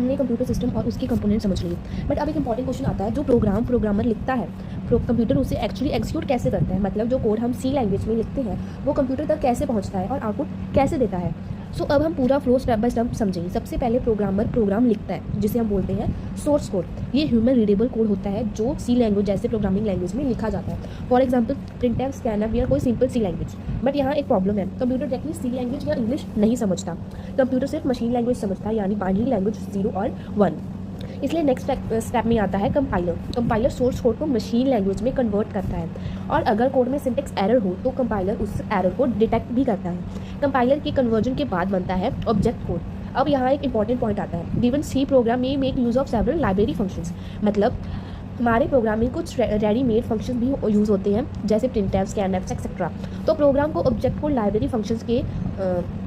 हमने computer system और उसके कंपोनेंट समझ लिए। बट अब एक इंपॉर्टेंट क्वेश्चन आता है, जो प्रोग्रामर लिखता है, कंप्यूटर उसे एक्चुअली एग्जीक्यूट कैसे करता है, मतलब जो कोड हम सी लैंग्वेज में लिखते हैं वो कंप्यूटर तक कैसे पहुंचता है और आउटपुट कैसे देता है। सो अब हम पूरा फ्लो स्टेप बाय स्टेप समझेंगे। सबसे पहले प्रोग्रामर प्रोग्राम लिखता है जिसे हम बोलते हैं सोर्स कोड। ये ह्यूमन रीडेबल कोड होता है जो सी लैंग्वेज जैसे प्रोग्रामिंग लैंग्वेज में लिखा जाता है। फॉर एग्जाम्पल प्रिंटफ, स्कैनफ या कोई सिंपल सी लैंग्वेज। बट यहाँ एक प्रॉब्लम है, कंप्यूटर डायरेक्टली सी लैंग्वेज या इंग्लिश नहीं समझता। कंप्यूटर सिर्फ मशीन लैंग्वेज समझता है, यानी बाइनरी लैंग्वेज 0 और 1। इसलिए नेक्स्ट स्टेप में आता है कंपाइलर। कंपाइलर सोर्स कोड को मशीन लैंग्वेज में कन्वर्ट करता है, और अगर कोड में सिंटेक्स एरर हो तो कंपाइलर उस एरर को डिटेक्ट भी करता है। कंपाइलर के कन्वर्जन के बाद बनता है ऑब्जेक्ट कोड। अब यहाँ एक इंपॉर्टेंट पॉइंट आता है, गिवन सी प्रोग्राम में make use of several library functions. मतलब हमारे प्रोग्राम में कुछ रेडीमेड फंक्शंस भी यूज़ होते हैं, जैसे प्रिंटफ, स्कैनफ एक्सेट्रा। तो प्रोग्राम को ऑब्जेक्ट कोड लाइब्रेरी फंक्शंस के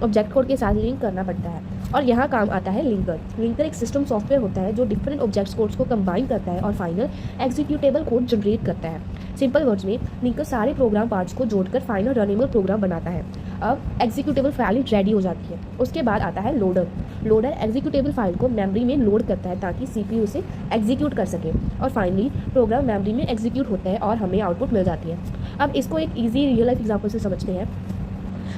ऑब्जेक्ट कोड के साथ लिंक करना पड़ता है, और यहाँ काम आता है लिंकर। लिंकर एक सिस्टम सॉफ्टवेयर होता है जो डिफरेंट ऑब्जेक्ट कोड्स को कंबाइन करता है और फाइनल एग्जीक्यूटेबल कोड जनरेट करता है। सिंपल वर्ड्स में लिंकर सारे प्रोग्राम पार्ट्स को जोड़कर फाइनल रनेबल प्रोग्राम बनाता है। अब एग्जीक्यूटेबल फाइल रेडी हो जाती है। उसके बाद आता है लोडर। लोडर एग्जीक्यूटेबल फाइल को मेमोरी में लोड करता है ताकि सीपीयू उसे एग्जीक्यूट कर सके, और फाइनली प्रोग्राम मेमोरी में एग्जीक्यूट होता है और हमें आउटपुट मिल जाती है। अब इसको एक ईजी रियल लाइफ एग्जाम्पल से समझते हैं।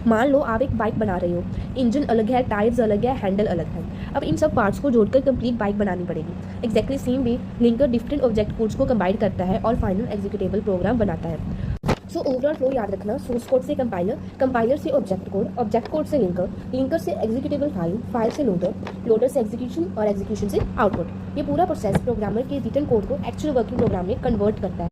मान लो आप एक बाइक बना रहे हो, इंजन अलग है, टायर्स अलग है, हैंडल अलग है। अब इन सब पार्ट्स को जोड़कर कंप्लीट बाइक बनानी पड़ेगी। Exactly same way linker different object codes को कंबाइन करता है और फाइनल एग्जीक्यूटेबल प्रोग्राम बनाता है। सो ओवरऑल फ्लो याद रखना, सोर्स कोड से कंपाइलर, कंपाइलर से ऑब्जेक्ट कोड, ऑब्जेक्ट कोड से लिंकर, लिंकर से एग्जीक्यूटेबल फाइल, फाइल से लोडर, लोडर से एग्जीक्यूशन और एग्जीक्यूशन से आउटपुट। ये पूरा प्रोसेस प्रोग्रामर के रिटन कोड को एक्चुअल वर्किंग प्रोग्राम में कन्वर्ट करता है।